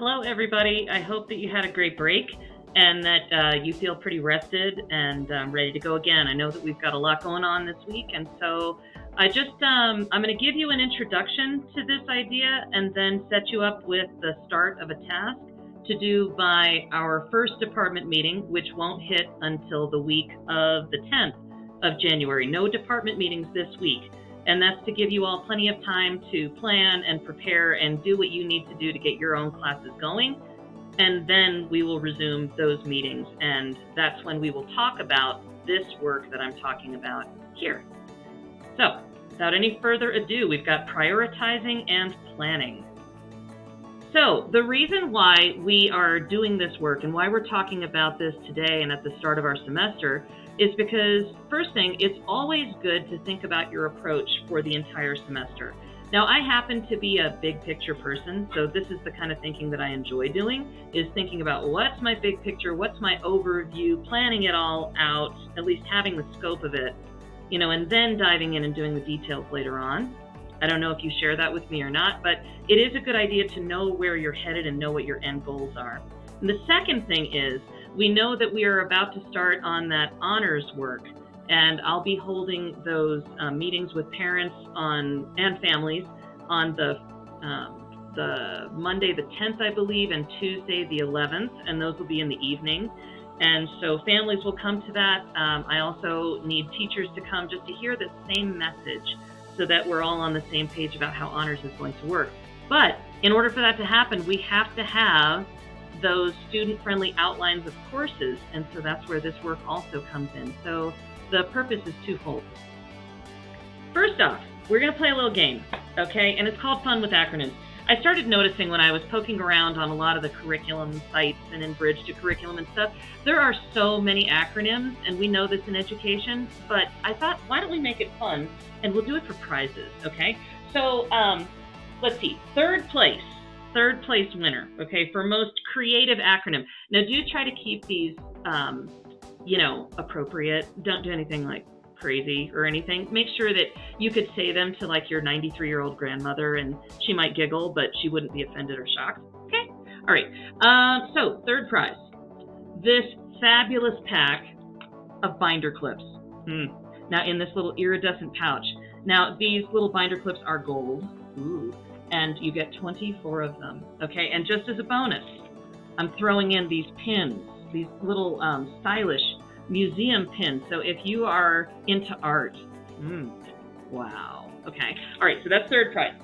Hello, everybody. I hope that you had a great break and that you feel pretty rested and ready to go again. I know that we've got a lot going on this week, and so I'm going to give you an introduction to this idea and then set you up with the start of a task to do by our first department meeting, which won't hit until the week of the 10th of January. No department meetings this week. And that's to give you all plenty of time to plan and prepare and do what you need to do to get your own classes going. And then we will resume those meetings. And that's when we will talk about this work that I'm talking about here. So without any further ado, we've got prioritizing and planning. So the reason why we are doing this work and why we're talking about this today and at the start of our semester is because, first thing, it's always good to think about your approach for the entire semester. Now, I happen to be a big picture person, so this is the kind of thinking that I enjoy doing, is thinking about what's my big picture, what's my overview, planning it all out, at least having the scope of it, and then diving in and doing the details later on. I don't know if you share that with me or not, but it is a good idea to know where you're headed and know what your end goals are. And the second thing is, we know that we are about to start on that honors work, and I'll be holding those meetings with parents and families on the Monday the 10th, I believe, and Tuesday the 11th, and those will be in the evening. And so families will come to that. I also need teachers to come just to hear the same message so that we're all on the same page about how honors is going to work. But in order for that to happen, we have to have those student-friendly outlines of courses, and so that's where this work also comes in. So the purpose is twofold. First off, we're going to play a little game, okay? And it's called Fun with Acronyms. I started noticing when I was poking around on a lot of the curriculum sites and in Bridge to Curriculum and stuff, there are so many acronyms, and we know this in education, but I thought, why don't we make it fun, and we'll do it for prizes, okay? So let's see, third place winner, okay, for most creative acronym. Now, do try to keep these, appropriate. Don't do anything like crazy or anything. Make sure that you could say them to like your 93-year-old grandmother and she might giggle, but she wouldn't be offended or shocked. Okay? All right. So third prize, this fabulous pack of binder clips. Now in this little iridescent pouch. Now these little binder clips are gold. Ooh. And you get 24 of them. Okay? And just as a bonus, I'm throwing in these pins, these little stylish museum pins. So if you are into art, wow. Okay. All right. So that's third prize.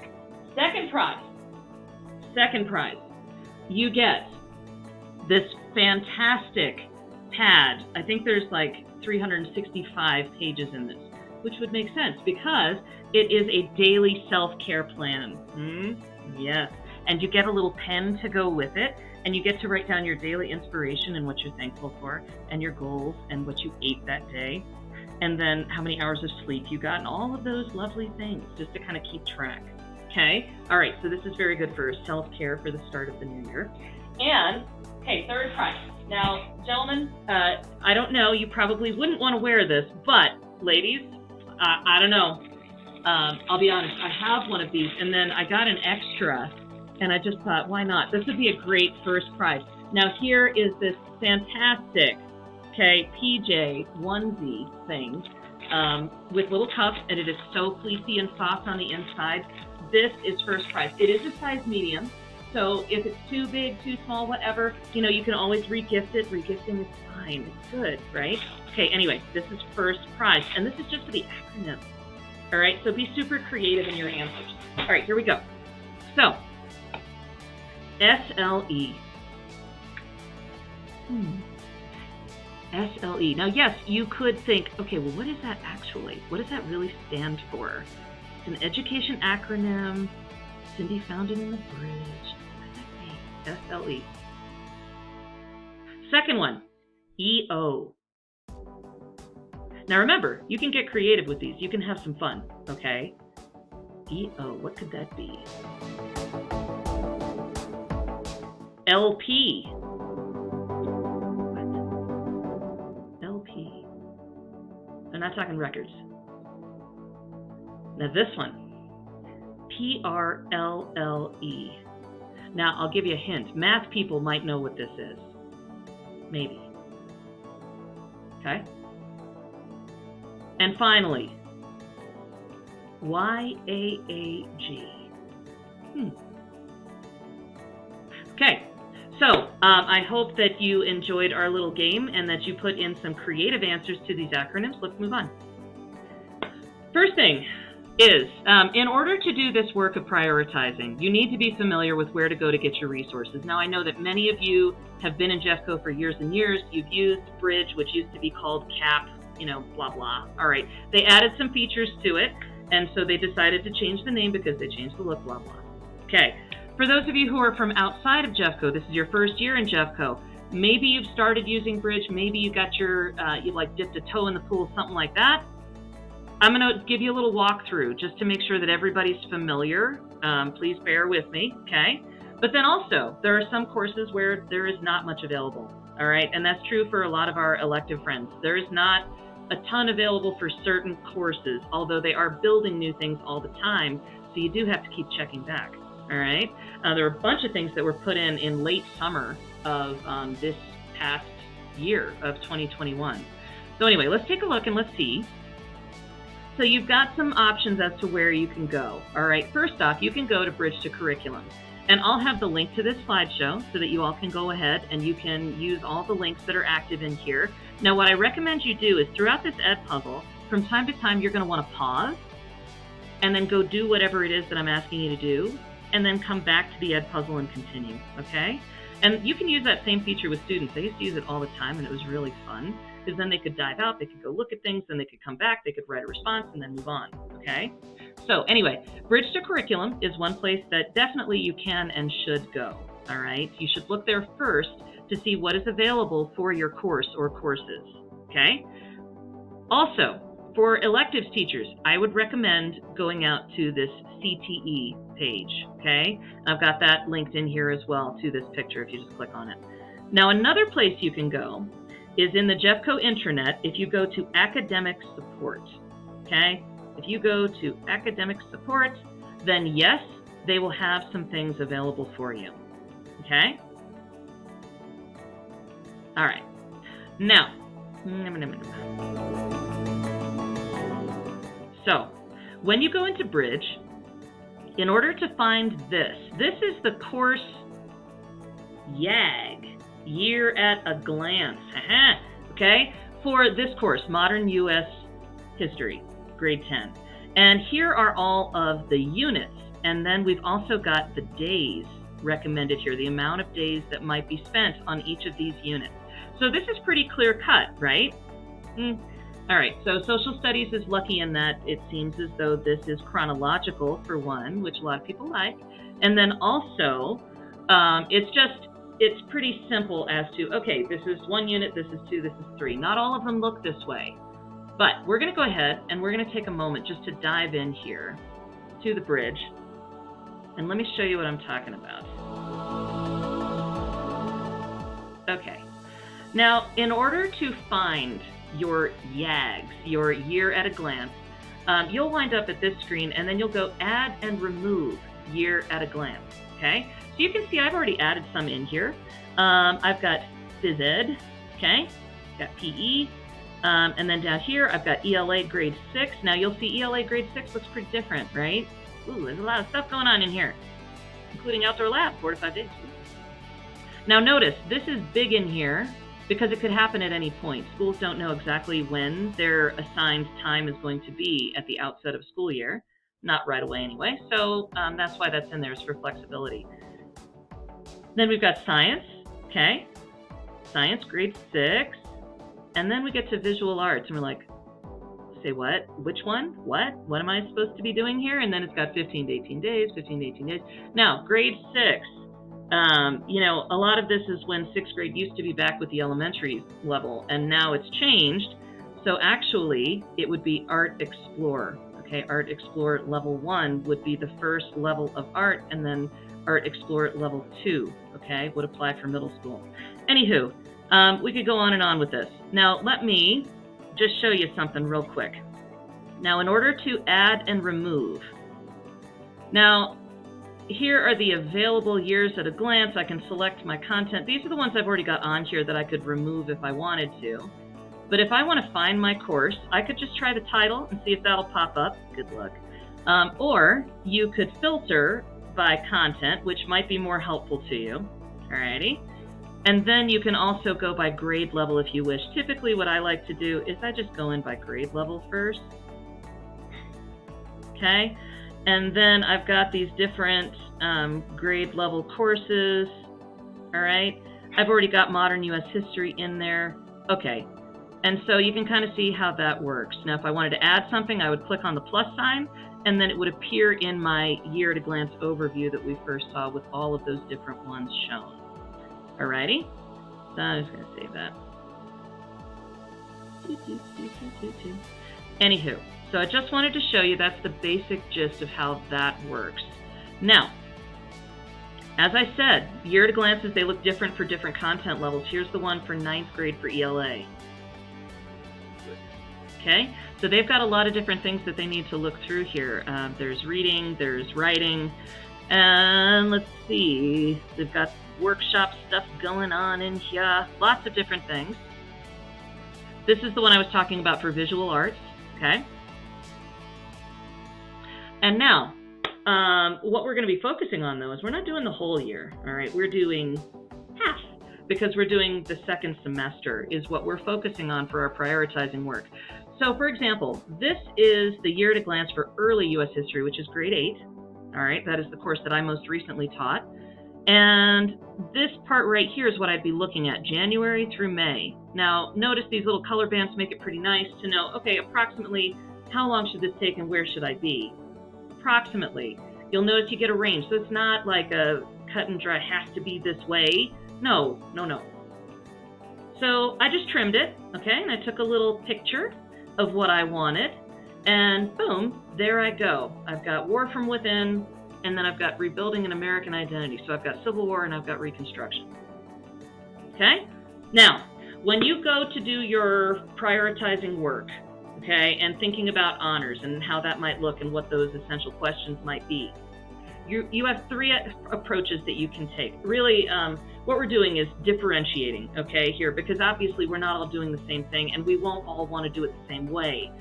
Second prize. You get this fantastic pad. I think there's like 365 pages in this, which would make sense because it is a daily self-care plan. Yes. And you get a little pen to go with it, and you get to write down your daily inspiration and what you're thankful for, and your goals and what you ate that day, and then how many hours of sleep you got, and all of those lovely things, just to kind of keep track. Okay? All right, so this is very good for self-care for the start of the new year. And, okay, third prize. Now, gentlemen, I don't know, you probably wouldn't want to wear this, but ladies, I don't know. I'll be honest, I have one of these, and then I got an extra, and I just thought, why not? This would be a great first prize. Now here is this fantastic, PJ onesie thing with little cuffs, and it is so fleecy and soft on the inside. This is first prize. It is a size medium, so if it's too big, too small, whatever, you can always regift it. Regifting is fine. It's good, right? Okay, anyway, this is first prize, and this is just for the acronym. All right, so be super creative in your answers. All right, here we go. So, SLE. SLE. Now, yes, you could think, okay, well, what is that actually? What does that really stand for? It's an education acronym. Cindy found it in the Bridge. What does that mean? SLE. Second one, EO. Now, remember, you can get creative with these. You can have some fun, okay? EO, what could that be? LP. What? LP. I'm not talking records. Now this one. PRLLE. Now, I'll give you a hint. Math people might know what this is. Maybe. Okay? And finally, YAAG. Okay, so I hope that you enjoyed our little game and that you put in some creative answers to these acronyms. Let's move on. First thing is, in order to do this work of prioritizing, you need to be familiar with where to go to get your resources. Now, I know that many of you have been in Jeffco for years and years. You've used Bridge, which used to be called CAP, blah, blah. All right, they added some features to it, and so they decided to change the name because they changed the look, blah, blah. Okay, for those of you who are from outside of Jeffco, this is your first year in Jeffco, maybe you've started using Bridge, maybe you got you dipped a toe in the pool, something like that. I'm going to give you a little walkthrough just to make sure that everybody's familiar. Please bear with me, okay? But then also, there are some courses where there is not much available, all right? And that's true for a lot of our elective friends. There is not a ton available for certain courses, although they are building new things all the time, so you do have to keep checking back, all right? There are a bunch of things that were put in late summer of this past year of 2021. So anyway, let's take a look and let's see. So you've got some options as to where you can go. All right, first off, you can go to Bridge to Curriculum. And I'll have the link to this slideshow so that you all can go ahead and you can use all the links that are active in here. Now, what I recommend you do is throughout this Ed puzzle, from time to time, you're going to want to pause and then go do whatever it is that I'm asking you to do, and then come back to the Ed puzzle and continue, okay? And you can use that same feature with students. I used to use it all the time, and it was really fun, because then they could dive out, they could go look at things, then they could come back, they could write a response, and then move on, okay? So anyway, Bridge to Curriculum is one place that definitely you can and should go, all right? You should look there first to see what is available for your course or courses, okay? Also, for electives teachers, I would recommend going out to this CTE page, okay? I've got that linked in here as well to this picture if you just click on it. Now, another place you can go is in the Jeffco intranet if you go to academic support, okay? If you go to academic support, then yes, they will have some things available for you, okay? All right, now, so when you go into Bridge, in order to find this is the course YAG, Year at a Glance, okay, for this course, Modern U.S. History, grade 10. And here are all of the units, and then we've also got the days recommended here, the amount of days that might be spent on each of these units. So this is pretty clear cut, right? All right, so social studies is lucky in that it seems as though this is chronological for one, which a lot of people like. And then also, it's pretty simple as to, okay, this is 1 unit, this is 2, this is 3. Not all of them look this way. But we're going to go ahead and we're going to take a moment just to dive in here to the Bridge. And let me show you what I'm talking about. Okay. Now, in order to find your YAGs, your Year at a Glance, you'll wind up at this screen and then you'll go Add and Remove Year at a Glance, okay? So you can see I've already added some in here. I've got Phys Ed, okay? Got PE, and then down here I've got ELA grade 6. Now you'll see ELA grade 6 looks pretty different, right? Ooh, there's a lot of stuff going on in here, including outdoor lab, 4 to 5 days. Now notice, this is big in here because it could happen at any point. Schools don't know exactly when their assigned time is going to be at the outset of school year. Not right away anyway, so that's why that's in there, is for flexibility. Then we've got Science, okay? Science, grade 6. And then we get to Visual Arts, and we're like, say what? Which one? What? What am I supposed to be doing here? And then it's got 15 to 18 days, 15 to 18 days. Now, grade 6. A lot of this is when 6th grade used to be back with the elementary level, and now it's changed. So actually, it would be Art Explorer. Okay, Art Explorer level 1 would be the first level of art, and then Art Explorer level 2, okay, would apply for middle school. Anywho, we could go on and on with this. Now, let me just show you something real quick. Now, in order to add and remove, now, here are the available years at a glance. I can select my content. These are the ones I've already got on here that I could remove if I wanted to. But if I want to find my course, I could just try the title and see if that'll pop up. Good luck. Or you could filter by content, which might be more helpful to you. Alrighty. And then you can also go by grade level if you wish. Typically what I like to do is I just go in by grade level first. Okay. And then I've got these different grade level courses. All right. I've already got modern U.S. history in there. Okay. And so you can kind of see how that works. Now, if I wanted to add something, I would click on the plus sign, and then it would appear in my year-at-a-glance overview that we first saw with all of those different ones shown. Alrighty? So I'm just going to save that. Anywho, so I just wanted to show you that's the basic gist of how that works. Now, as I said, year-at-a-glances, they look different for different content levels. Here's the one for 9th grade for ELA. Okay, so they've got a lot of different things that they need to look through here. There's reading, there's writing, and let's see, they've got workshop stuff going on in here, lots of different things. This is the one I was talking about for visual arts, okay? And now, what we're going to be focusing on, though, is we're not doing the whole year, all right? We're doing half, because we're doing the second semester is what we're focusing on for our prioritizing work. So, for example, this is the year-at-a-glance for early U.S. history, which is grade 8. All right, that is the course that I most recently taught. And this part right here is what I'd be looking at, January through May. Now, notice these little color bands make it pretty nice to know, okay, approximately how long should this take and where should I be? Approximately. You'll notice you get a range, so it's not like a cut and dry, has to be this way. No. So I just trimmed it, okay, and I took a little picture of what I wanted, and boom, there I go. I've got War from Within, and then I've got Rebuilding an American Identity. So I've got Civil War and I've got Reconstruction. Okay? Now, when you go to do your prioritizing work, okay, and thinking about honors and how that might look and what those essential questions might be, you have 3 approaches that you can take. Really, what we're doing is differentiating, okay, here, because obviously we're not all doing the same thing and we won't all want to do it the same way.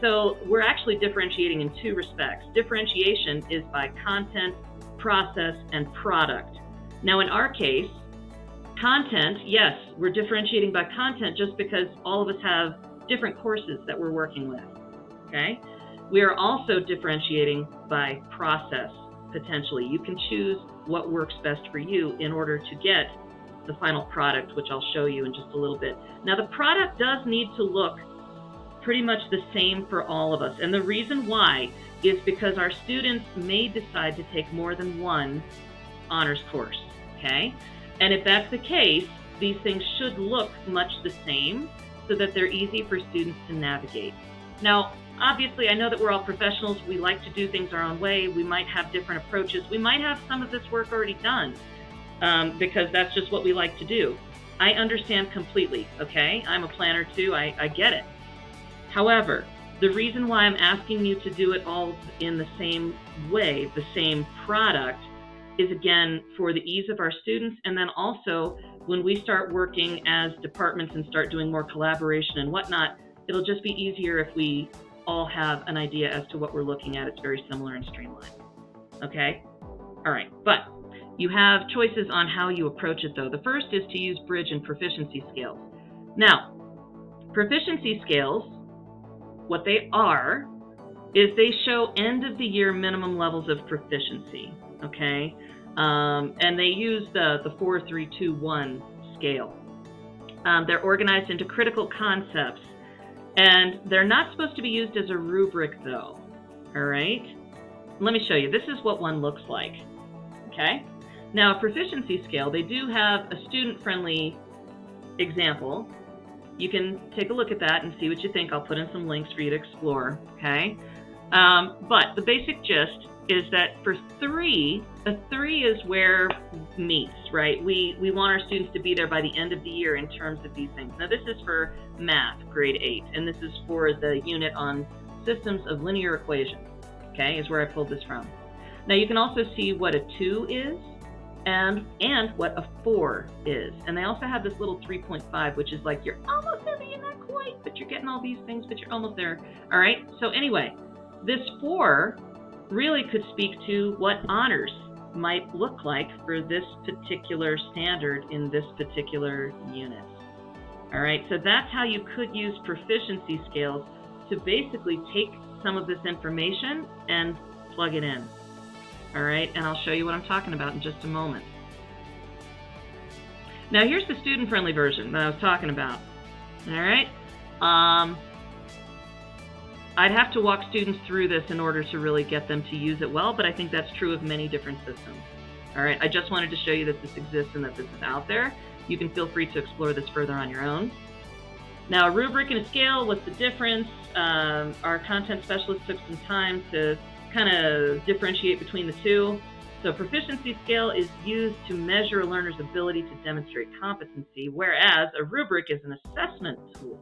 So we're actually differentiating in 2 respects. Differentiation is by content, process, and product. Now in our case, content, yes, we're differentiating by content just because all of us have different courses that we're working with, okay? We are also differentiating by process. Potentially. You can choose what works best for you in order to get the final product, which I'll show you in just a little bit. Now, the product does need to look pretty much the same for all of us. And the reason why is because our students may decide to take more than one honors course, okay? And if that's the case, these things should look much the same so that they're easy for students to navigate. Now, obviously, I know that we're all professionals. We like to do things our own way. We might have different approaches. We might have some of this work already done because that's just what we like to do. I understand completely, okay? I'm a planner too. I get it. However, the reason why I'm asking you to do it all in the same way, the same product, is again for the ease of our students, and then also when we start working as departments and start doing more collaboration and whatnot, it'll just be easier if we all have an idea as to what we're looking at. It's very similar and streamlined. Okay? All right. But you have choices on how you approach it, though. The first is to use Bridge and Proficiency Scales. Now, Proficiency Scales, what they are, is they show end-of-the-year minimum levels of proficiency. Okay? And they use the 4-3-2-1 scale. They're organized into critical concepts. And they're not supposed to be used as a rubric, though. All right? Let me show you. This is what one looks like. Okay? Now, a proficiency scale, they do have a student-friendly example. You can take a look at that and see what you think. I'll put in some links for you to explore. Okay? But the basic gist is that for 3, a 3 is where meets, right? We want our students to be there by the end of the year in terms of these things. Now this is for math, grade 8, and this is for the unit on systems of linear equations, okay, is where I pulled this from. Now you can also see what a 2 is and what a 4 is. And they also have this little 3.5, which is like you're almost there, but you're not quite, but you're getting all these things, but you're almost there. All right, so anyway, this 4 really could speak to what honors might look like for this particular standard in this particular unit. All right, so that's how you could use proficiency scales to basically take some of this information and plug it in. All right, and I'll show you what I'm talking about in just a moment. Now here's the student-friendly version that I was talking about. All right, I'd have to walk students through this in order to really get them to use it well, but I think that's true of many different systems. All right, I just wanted to show you that this exists and that this is out there. You can feel free to explore this further on your own. Now, a rubric and a scale, what's the difference? Our content specialist took some time to kind of differentiate between the two. So proficiency scale is used to measure a learner's ability to demonstrate competency, whereas a rubric is an assessment tool.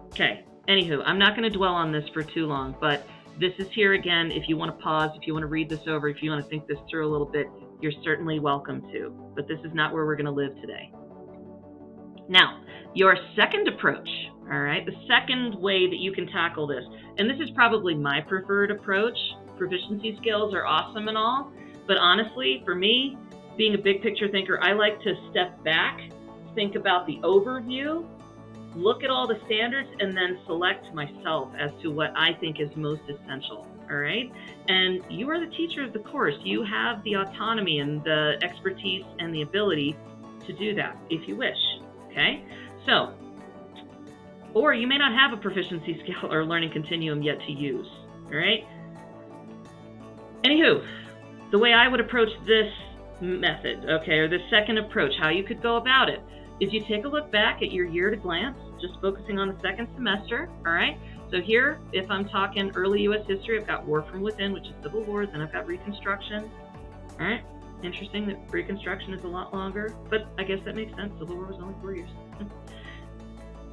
Okay, anywho, I'm not going to dwell on this for too long, but this is here again. If you want to pause, if you want to read this over, if you want to think this through a little bit, you're certainly welcome to. But this is not where we're going to live today. Now, your second approach, all right, the second way that you can tackle this, and this is probably my preferred approach. Proficiency scales are awesome and all, but honestly, for me, being a big picture thinker, I like to step back, think about the overview, look at all the standards, and then select myself as to what I think is most essential, all right? And you are the teacher of the course. You have the autonomy and the expertise and the ability to do that if you wish, okay? So, or you may not have a proficiency scale or learning continuum yet to use, all right? Anywho, the way I would approach this method, okay, or this second approach, how you could go about it, is you take a look back at your year at a glance, just focusing on the second semester, all right? So here, if I'm talking early U.S. history, I've got War from Within, which is Civil Wars, and I've got Reconstruction, all right? Interesting that Reconstruction is a lot longer, but I guess that makes sense. Civil War was only 4 years.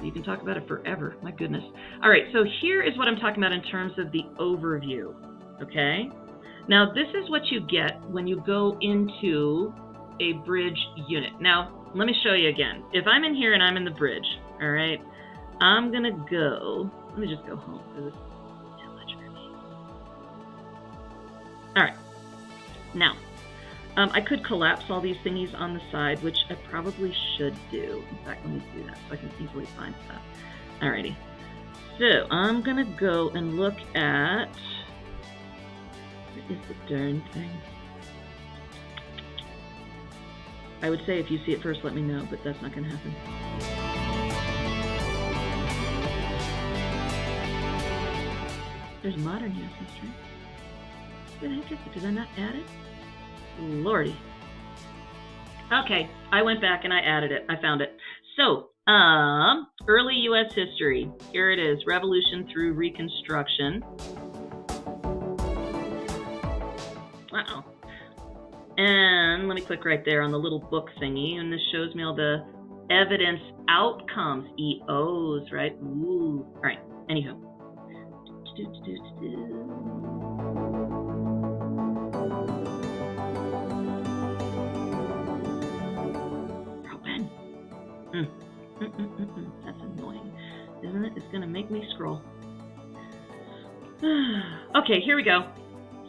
You can talk about it forever, my goodness. All right, so here is what I'm talking about in terms of the overview, okay? Now, this is what you get when you go into a bridge unit. Now, let me show you again. If I'm in here and I'm in the bridge, all right, I'm going to go, let me just go home because it's too much for me. All right, now, I could collapse all these thingies on the side, which I probably should do. In fact, let me do that so I can easily find stuff. Alrighty. So I'm going to go and look at, what is the darn thing? I would say if you see it first, let me know, but that's not going to happen. There's modern U.S. history. What the heck is it? Did I not add it? Lordy. Okay, I went back and I added it. I found it. So, early U.S. history. Here it is, Revolution through Reconstruction. Wow. And let me click right there on the little book thingy, and this shows me all the evidence outcomes, EOs, right? Ooh. All right, anywho. That's annoying, isn't it? It's going to make me scroll. Okay, here we go.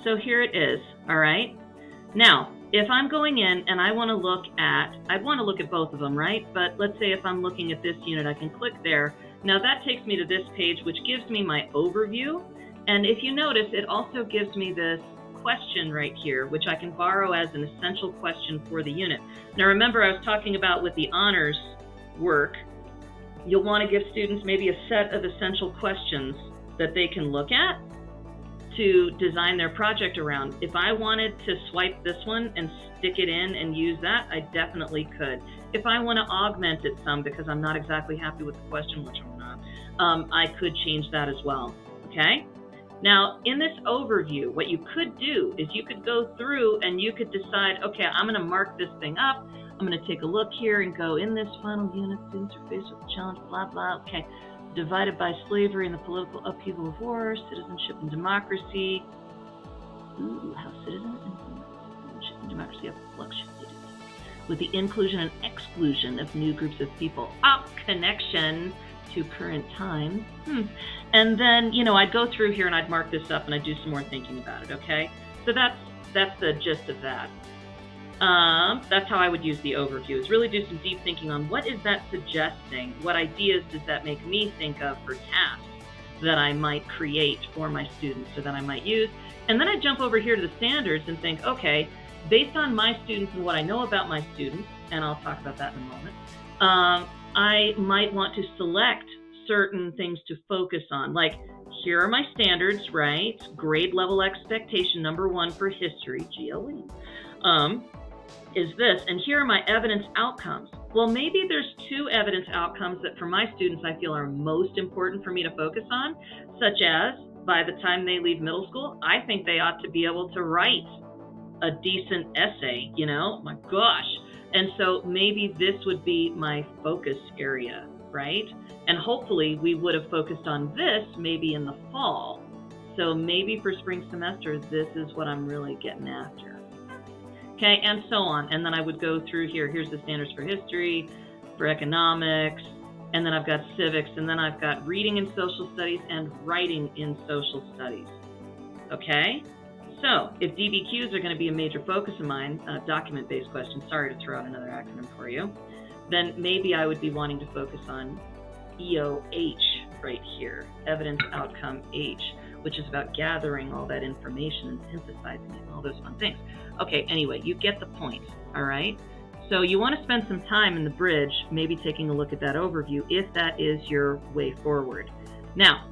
So here it is, all right? Now, if I'm going in and I want to look at both of them, right? But let's say if I'm looking at this unit, I can click there. Now that takes me to this page, which gives me my overview. And if you notice, it also gives me this question right here, which I can borrow as an essential question for the unit. Now remember, I was talking about with the honors work, you'll want to give students maybe a set of essential questions that they can look at to design their project around. If I wanted to swipe this one and stick it in and use that, I definitely could. If I want to augment it some because I'm not exactly happy with the question, which I'm not, I could change that as well, okay? Now, in this overview, what you could do is you could go through and you could decide, okay, I'm going to mark this thing up. I'm going to take a look here and go, in this final unit, students are faced with a challenge, blah, blah. Okay, divided by slavery and the political upheaval of war, citizenship and democracy. Ooh, how citizenship and democracy have fluctuated with the inclusion and exclusion of new groups of people. Connection to current times. And then, I'd go through here and I'd mark this up and I'd do some more thinking about it, okay? So that's the gist of that. That's how I would use the overview, is really do some deep thinking on what is that suggesting? What ideas does that make me think of for tasks that I might create for my students or that I might use? And then I jump over here to the standards and think, okay, based on my students and what I know about my students, and I'll talk about that in a moment, I might want to select certain things to focus on. Like, here are my standards, right? Grade level expectation, number 1 for history, GLE, is this. And here are my evidence outcomes. Well, maybe there's 2 evidence outcomes that for my students I feel are most important for me to focus on, such as by the time they leave middle school, I think they ought to be able to write a decent essay, my gosh. And so maybe this would be my focus area, right? And hopefully we would have focused on this maybe in the fall. So maybe for spring semester, this is what I'm really getting after. Okay, and so on. And then I would go through here. Here's the standards for history, for economics, and then I've got civics, and then I've got reading in social studies and writing in social studies. Okay? So, if DBQs are going to be a major focus of mine, document-based questions, sorry to throw out another acronym for you, then maybe I would be wanting to focus on EOH right here, Evidence Outcome H, which is about gathering all that information and synthesizing it and all those fun things. Okay, anyway, you get the point, all right? So you want to spend some time in the bridge, maybe taking a look at that overview, if that is your way forward. Now,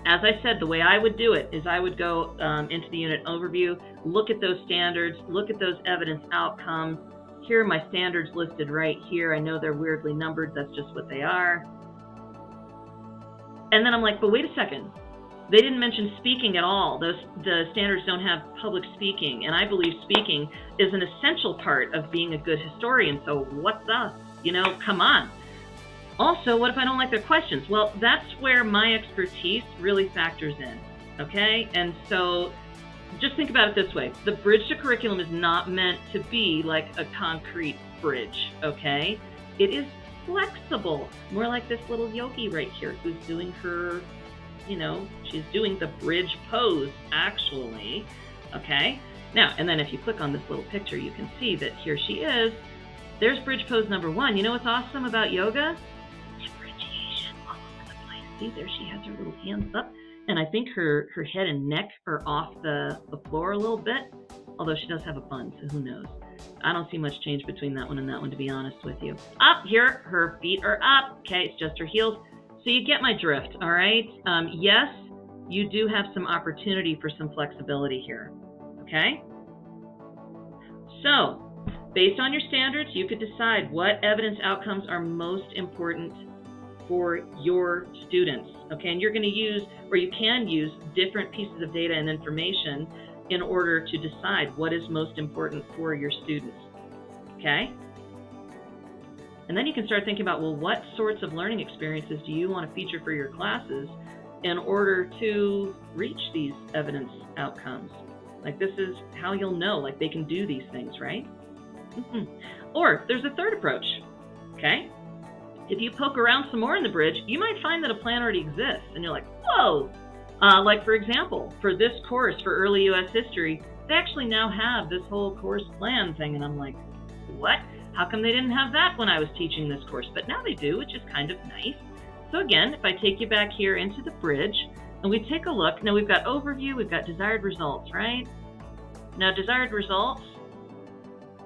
as I said, the way I would do it is I would go into the unit overview, look at those standards, look at those evidence outcomes. Here are my standards listed right here. I know they're weirdly numbered. That's just what they are. And then I'm like, but wait a second. They didn't mention speaking at all. The standards don't have public speaking. And I believe speaking is an essential part of being a good historian. So what's up? Come on. Also, what if I don't like their questions? Well, that's where my expertise really factors in, okay? And so just think about it this way. The bridge to curriculum is not meant to be like a concrete bridge, okay? It is flexible, more like this little yogi right here who's doing her, she's doing the bridge pose, actually, okay? Now, and then if you click on this little picture, you can see that here she is. There's bridge pose number 1. You know what's awesome about yoga? See, there she has her little hands up, and I think her head and neck are off the floor a little bit, although she does have a bun, so who knows. I don't see much change between that one and that one, to be honest with you. Up here, her feet are up. Okay, it's just her heels. So you get my drift, all right? Yes, you do have some opportunity for some flexibility here, okay? So, based on your standards, you could decide what evidence outcomes are most important for your students, okay? And you're going to use, or you can use, different pieces of data and information in order to decide what is most important for your students, okay? And then you can start thinking about, well, what sorts of learning experiences do you want to feature for your classes in order to reach these evidence outcomes? Like, this is how you'll know, like, they can do these things, right? Or there's a third approach, okay? If you poke around some more in the bridge, you might find that a plan already exists, and you're like, whoa! Like, for example, for this course, for early U.S. history, they actually now have this whole course plan thing, and I'm like, what? How come they didn't have that when I was teaching this course? But now they do, which is kind of nice. So again, if I take you back here into the bridge, and we take a look, now we've got overview, we've got desired results, right? Now, desired results,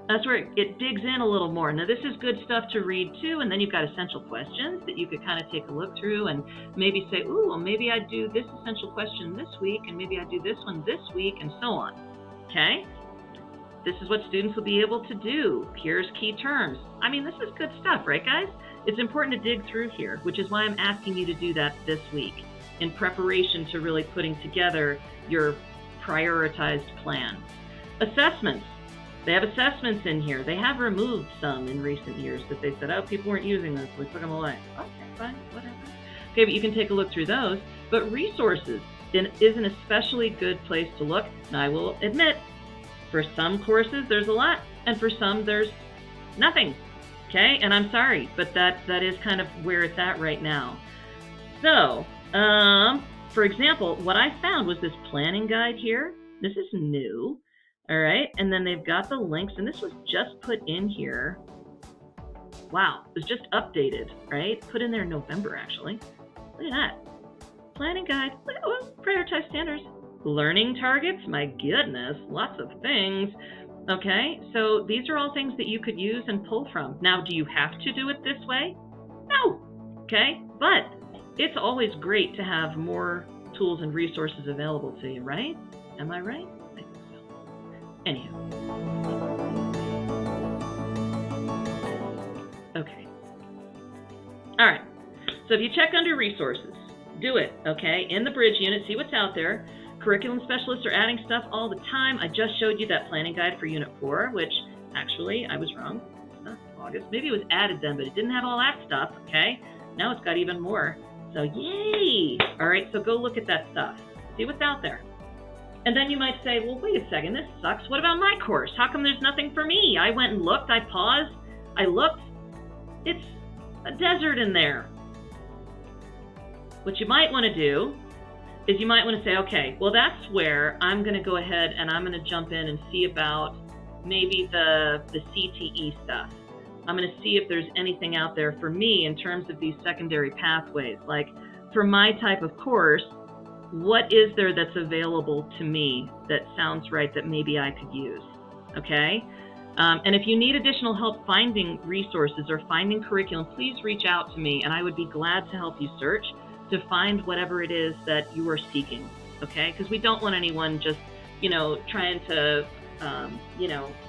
that's where it digs in a little more. Now, this is good stuff to read too, and then you've got essential questions that you could kind of take a look through and maybe say, ooh, well, maybe I do this essential question this week, and maybe I do this one this week, and so on, okay? This is what students will be able to do. Here's key terms. I mean, this is good stuff, right, guys? It's important to dig through here, which is why I'm asking you to do that this week in preparation to really putting together your prioritized plan. Assessments. They have assessments in here. They have removed some in recent years that they said, oh, people weren't using this. We took them away. Okay, fine, whatever. Okay, but you can take a look through those. But resources is an especially good place to look. And I will admit, for some courses, there's a lot, and for some, there's nothing. Okay, and I'm sorry, but that is kind of where it's at right now. So, for example, what I found was this planning guide here. This is new, all right? And then they've got the links, and this was just put in here. Wow, it was just updated, right? Put in there in November, actually. Look at that. Planning guide, prioritize standards. Learning targets, my goodness, lots of things. Okay, so these are all things that you could use and pull from. Now, do you have to do it this way? No, okay, but it's always great to have more tools and resources available to you, right? Am I right? I think so. Anyhow. Okay. All right, so if you check under resources, do it, okay? In the bridge unit, see what's out there. Curriculum specialists are adding stuff all the time. I just showed you that planning guide for Unit 4, which actually, I was wrong. It's not August. Maybe it was added then, but it didn't have all that stuff, okay? Now it's got even more. So yay! All right, so go look at that stuff. See what's out there. And then you might say, well, wait a second, this sucks. What about my course? How come there's nothing for me? I went and looked, I paused, I looked. It's a desert in there. What you might want to do is you might want to say, okay, well, that's where I'm going to go ahead and I'm going to jump in and see about maybe the CTE stuff. I'm going to see if there's anything out there for me in terms of these secondary pathways. Like for my type of course, what is there that's available to me that sounds right that maybe I could use? Okay? And if you need additional help finding resources or finding curriculum, please reach out to me and I would be glad to help you search to find whatever it is that you are seeking, okay? Because we don't want anyone just, trying to,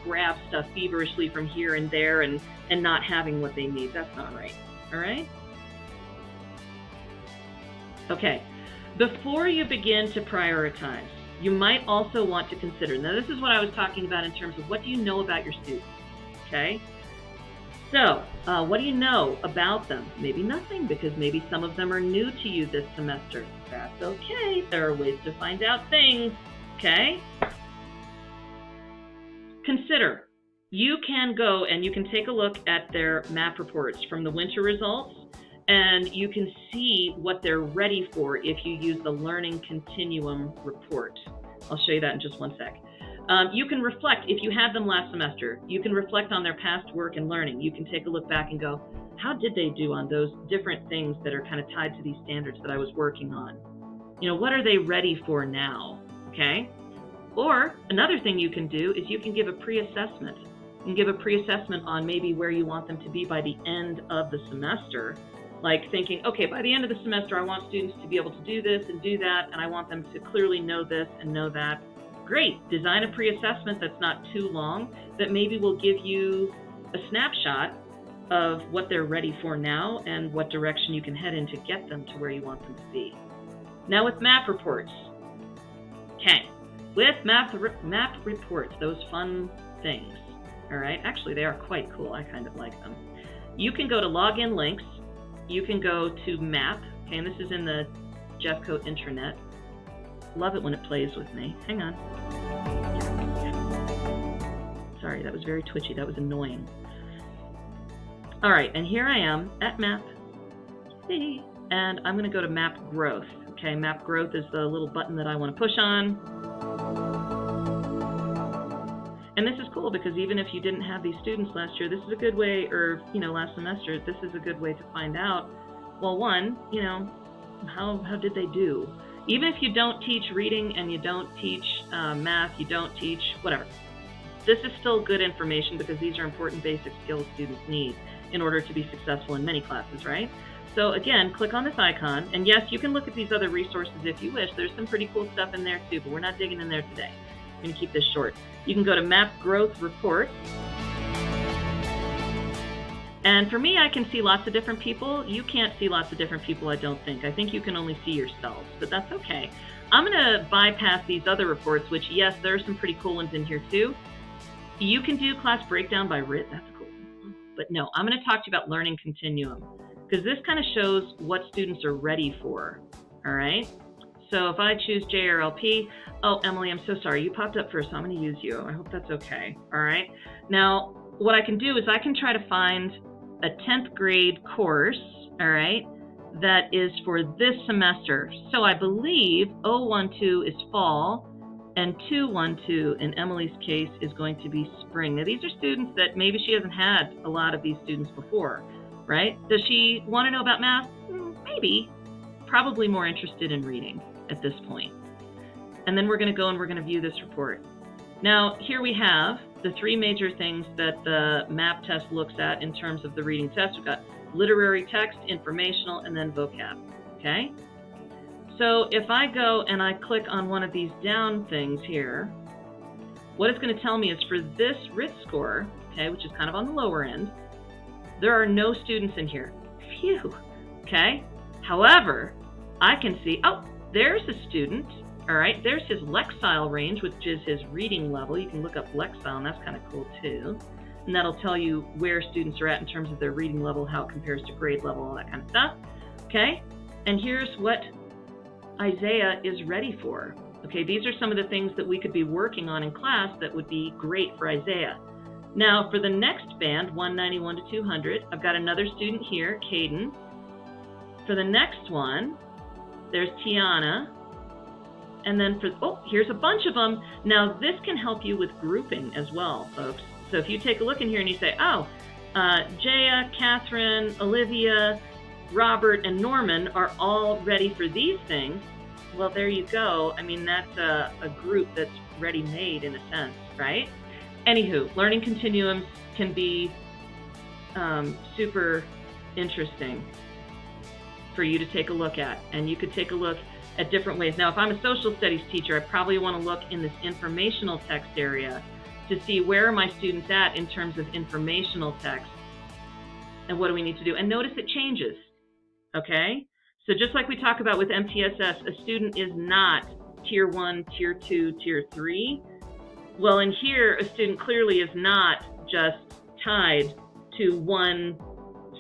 grab stuff feverishly from here and there and not having what they need. That's not right, all right? Okay, before you begin to prioritize, you might also want to consider, now this is what I was talking about in terms of what do you know about your students, okay? So, what do you know about them? Maybe nothing, because maybe some of them are new to you this semester. That's okay. There are ways to find out things, okay? Consider, you can go and you can take a look at their MAP reports from the winter results, and you can see what they're ready for if you use the Learning Continuum report. I'll show you that in just one sec. You can reflect, if you had them last semester, you can reflect on their past work and learning. You can take a look back and go, how did they do on those different things that are kind of tied to these standards that I was working on? What are they ready for now, okay? Or another thing you can do is you can give a pre-assessment. You can give a pre-assessment on maybe where you want them to be by the end of the semester. Like thinking, okay, by the end of the semester, I want students to be able to do this and do that, and I want them to clearly know this and know that. Great. Design a pre-assessment that's not too long, that maybe will give you a snapshot of what they're ready for now and what direction you can head in to get them to where you want them to be. Now with MAP reports. Okay. With MAP reports, those fun things. All right. Actually, they are quite cool. I kind of like them. You can go to login links. You can go to MAP. Okay, and this is in the Jeffcoat intranet. Love it when it plays with me. Hang on. Sorry, that was very twitchy. That was annoying. All right, and here I am at MAP. And I'm going to go to MAP Growth. Okay, MAP Growth is the little button that I want to push on. And this is cool because even if you didn't have these students last year, this is a good way, or, last semester, this is a good way to find out, well, one, how did they do? Even if you don't teach reading and you don't teach math, you don't teach whatever, this is still good information because these are important basic skills students need in order to be successful in many classes, right? So again, click on this icon, and yes, you can look at these other resources if you wish. There's some pretty cool stuff in there too, but we're not digging in there today. I'm going to keep this short. You can go to MAP Growth Report. And for me, I can see lots of different people. You can't see lots of different people, I don't think. I think you can only see yourselves, but that's okay. I'm going to bypass these other reports, which, yes, there are some pretty cool ones in here too. You can do class breakdown by RIT. That's cool. But no, I'm going to talk to you about Learning Continuum because this kind of shows what students are ready for. All right. So if I choose JRLP, oh, Emily, I'm so sorry. You popped up first, so I'm going to use you. I hope that's okay. All right. Now, what I can do is I can try to find a 10th grade course, all right, that is for this semester. So I believe 012 is fall, and 212 in Emily's case is going to be spring. Now, these are students that maybe she hasn't had a lot of these students before, right? Does she want to know about math? Maybe. Probably more interested in reading at this point. And then we're going to go and we're going to view this report. Now, here we have the three major things that the MAP test looks at in terms of the reading test. We've got literary text, informational, and then vocab, okay? So if I go and I click on one of these down things here, what it's going to tell me is for this RIT score, okay, which is kind of on the lower end, there are no students in here. Phew, okay? However, I can see, oh, there's a student. All right, there's his Lexile range, which is his reading level. You can look up Lexile, and that's kind of cool too. And that'll tell you where students are at in terms of their reading level, how it compares to grade level, all that kind of stuff. Okay, and here's what Isaiah is ready for. Okay, these are some of the things that we could be working on in class that would be great for Isaiah. Now, for the next band, 191 to 200, I've got another student here, Caden. For the next one, there's Tiana. And then for, oh, here's a bunch of them. Now, this can help you with grouping as well, folks. So if you take a look in here and you say, oh, Jaya, Catherine, Olivia, Robert, and Norman are all ready for these things, well, there you go. I mean, that's a group that's ready-made in a sense, right? Anywho, learning continuums can be super interesting for you to take a look at. And you could take a look at different ways. Now, if I'm a social studies teacher, I probably want to look in this informational text area to see where are my students at in terms of informational text and what do we need to do. And notice it changes, okay? So just like we talk about with MTSS, a student is not tier 1, tier 2, tier 3. Well, in here, a student clearly is not just tied to one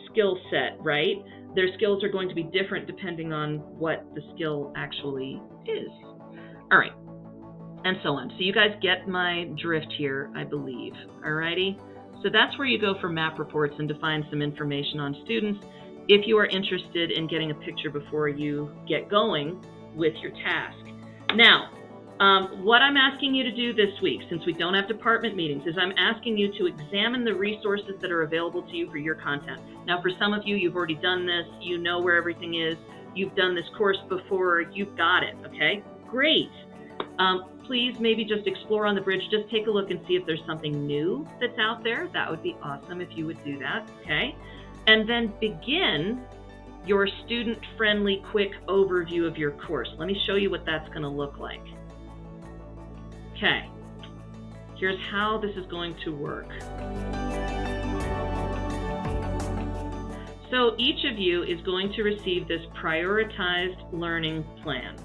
skill set, right? Their skills are going to be different depending on what the skill actually is. All right, and so on. So you guys get my drift here, I believe. All righty. So that's where you go for map reports and to find some information on students if you are interested in getting a picture before you get going with your task. Now, what I'm asking you to do this week, since we don't have department meetings, is I'm asking you to examine the resources that are available to you for your content. Now, for some of you, you've already done this. You know where everything is. You've done this course before. You've got it, okay? Great. Please maybe just explore on the bridge. Just take a look and see if there's something new that's out there. That would be awesome if you would do that, okay? And then begin your student-friendly quick overview of your course. Let me show you what that's going to look like. Okay, here's how this is going to work. So each of you is going to receive this prioritized learning plan,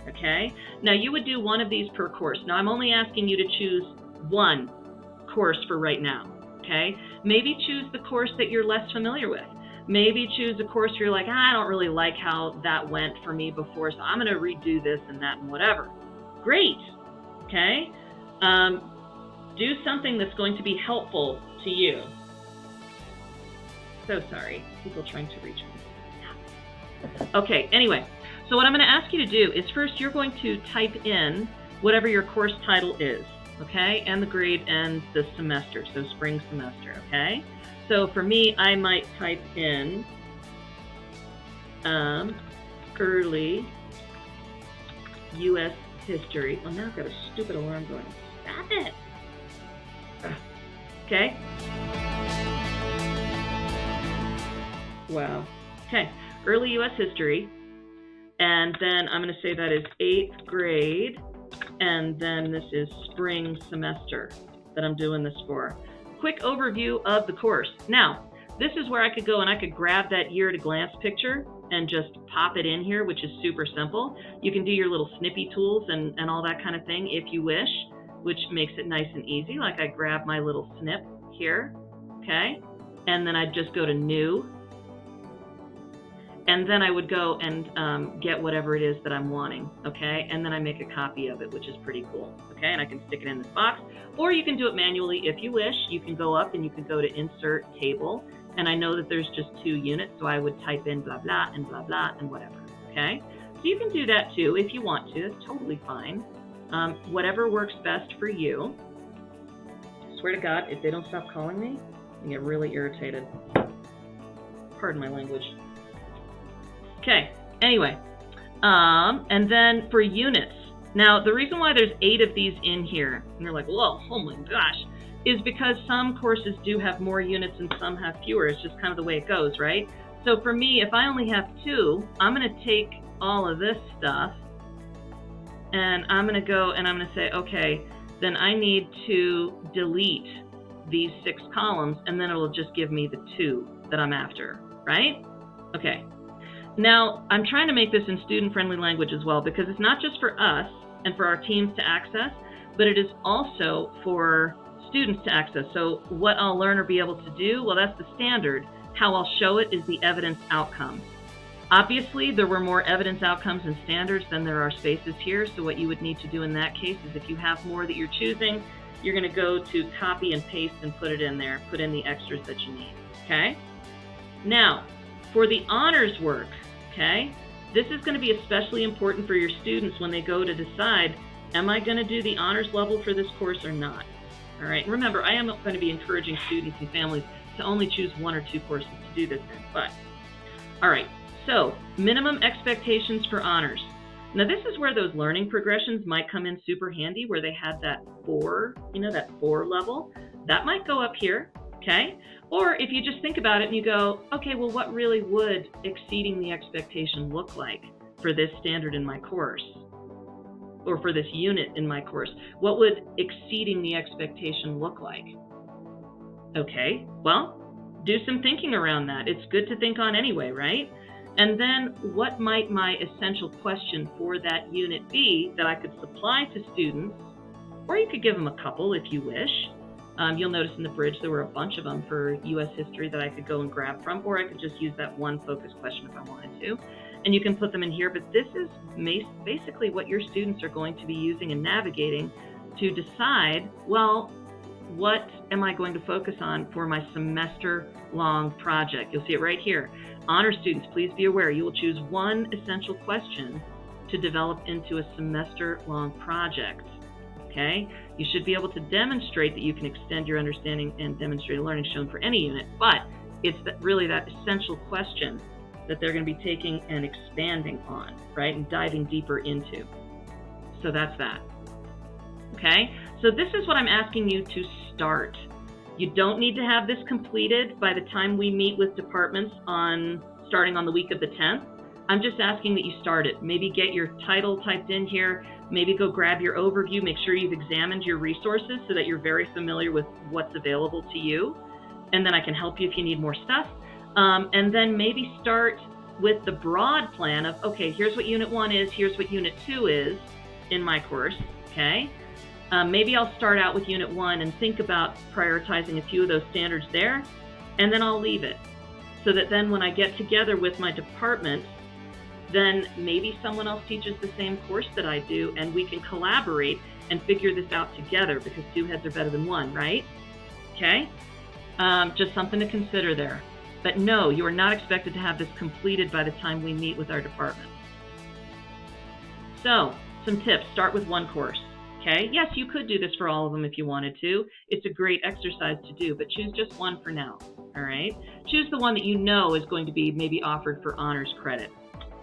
okay? Now you would do one of these per course. Now I'm only asking you to choose one course for right now, okay? Maybe choose the course that you're less familiar with. Maybe choose a course you're like, I don't really like how that went for me before, so I'm gonna redo this and that and whatever. Great. Okay, do something that's going to be helpful to you. So sorry, people trying to reach me. Okay, anyway, so what I'm going to ask you to do is first you're going to type in whatever your course title is, okay, and the grade and the semester, so spring semester, okay? So for me, I might type in early U.S. history. Well, now I've got a stupid alarm going. Stop it! Okay. Wow. Okay. Early U.S. history. And then I'm going to say that is 8th grade. And then this is spring semester that I'm doing this for. Quick overview of the course. Now, this is where I could go and I could grab that year at a glance picture and just pop it in here, which is super simple. You can do your little snippy tools and all that kind of thing if you wish, which makes it nice and easy. Like I grab my little snip here, okay? And then I'd just go to New, and then I would go and get whatever it is that I'm wanting, okay? And then I make a copy of it, which is pretty cool, okay? And I can stick it in this box, or you can do it manually if you wish. You can go up and you can go to Insert Table, and I know that there's just 2 units, so I would type in blah, blah, and blah, blah, and whatever, okay? So you can do that too if you want to. It's totally fine. Whatever works best for you. I swear to God, if they don't stop calling me, I get really irritated. Pardon my language. Okay, anyway, and then for units. Now, the reason why there's 8 of these in here, and you're like, whoa, oh my gosh, is because some courses do have more units and some have fewer. It's just kind of the way it goes, right? So for me, if I only have 2, I'm going to take all of this stuff, and I'm going to go and I'm going to say, okay, then I need to delete these 6 columns, and then it'll just give me the 2 that I'm after, right? Okay. Now, I'm trying to make this in student-friendly language as well, because it's not just for us and for our teams to access, but it is also for students to access. So what I'll learn or be able to do, well, that's the standard. How I'll show it is the evidence outcomes. Obviously, there were more evidence outcomes and standards than there are spaces here, so what you would need to do in that case is if you have more that you're choosing, you're going to go to copy and paste and put it in there, put in the extras that you need, okay? Now, for the honors work, okay, this is going to be especially important for your students when they go to decide, am I going to do the honors level for this course or not? All right, remember, I am going to be encouraging students and families to only choose 1 or 2 courses to do this in, but, all right, so minimum expectations for honors. Now, this is where those learning progressions might come in super handy, where they had that 4, that 4 level. That might go up here, okay? Or if you just think about it and you go, okay, well, what really would exceeding the expectation look like for this standard in my course? Or for this unit in my course? What would exceeding the expectation look like? Okay, well, do some thinking around that. It's good to think on anyway, right? And then what might my essential question for that unit be that I could supply to students? Or you could give them a couple if you wish. You'll notice in the bridge there were a bunch of them for U.S. history that I could go and grab from, or I could just use that one focus question if I wanted to. And you can put them in here, but this is basically what your students are going to be using and navigating to decide, well, what am I going to focus on for my semester-long project? You'll see it right here. Honor students, please be aware, you will choose 1 essential question to develop into a semester-long project. Okay? You should be able to demonstrate that you can extend your understanding and demonstrate learning shown for any unit, but it's really that essential question that they're going to be taking and expanding on, right? And diving deeper into. So that's that. Okay? So this is what I'm asking you to start. You don't need to have this completed by the time we meet with departments starting on the week of the 10th. I'm just asking that you start it. Maybe get your title typed in here. Maybe go grab your overview. Make sure you've examined your resources so that you're very familiar with what's available to you. And then I can help you if you need more stuff. And then maybe start with the broad plan of, okay, here's what Unit 1 is, here's what Unit 2 is in my course, okay? Maybe I'll start out with Unit 1 and think about prioritizing a few of those standards there, and then I'll leave it. So that then when I get together with my department, then maybe someone else teaches the same course that I do, and we can collaborate and figure this out together, because 2 heads are better than 1, right? Okay? Just something to consider there. But no, you are not expected to have this completed by the time we meet with our department. So, some tips. Start with 1 course. Okay? Yes, you could do this for all of them if you wanted to. It's a great exercise to do, but choose just 1 for now. All right? Choose the one that you know is going to be maybe offered for honors credit.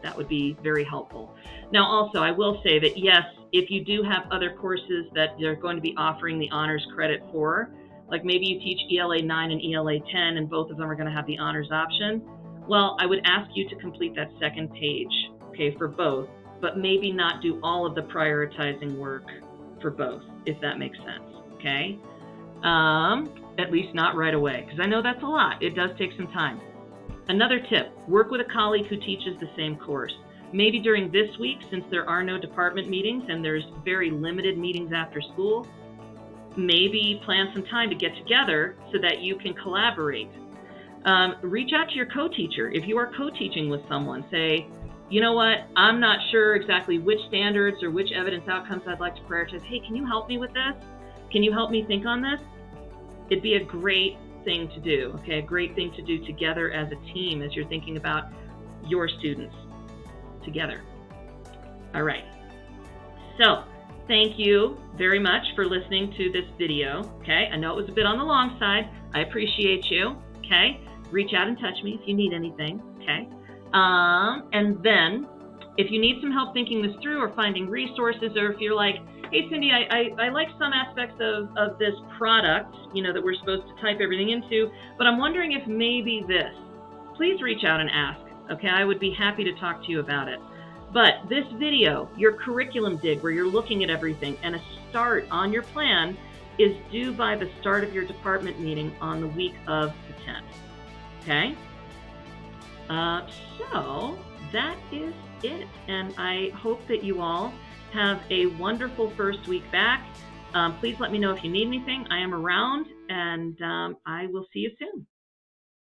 That would be very helpful. Now, also, I will say that yes, if you do have other courses that they're going to be offering the honors credit for, like maybe you teach ELA 9 and ELA 10 and both of them are going to have the honors option, well, I would ask you to complete that 2nd page, okay, for both, but maybe not do all of the prioritizing work for both, if that makes sense, okay? At least not right away, because I know that's a lot. It does take some time. Another tip, work with a colleague who teaches the same course. Maybe during this week, since there are no department meetings and there's very limited meetings after school, maybe plan some time to get together so that you can collaborate. Reach out to your co-teacher. If you are co-teaching with someone, say, you know what, I'm not sure exactly which standards or which evidence outcomes I'd like to prioritize. Hey, can you help me with this? Can you help me think on this? It'd be a great thing to do, okay? A great thing to do together as a team as you're thinking about your students together. All right. So thank you very much for listening to this video, okay? I know it was a bit on the long side. I appreciate you, okay? Reach out and touch me if you need anything, okay? And then if you need some help thinking this through or finding resources, or if you're like, hey, Cindy, I like some aspects of this product, you know, that we're supposed to type everything into, but I'm wondering if maybe this, please reach out and ask, okay? I would be happy to talk to you about it. But this video, your curriculum dig, where you're looking at everything, and a start on your plan is due by the start of your department meeting on the week of the 10th, okay? So that is it, and I hope that you all have a wonderful first week back. Please let me know if you need anything. I am around, and I will see you soon.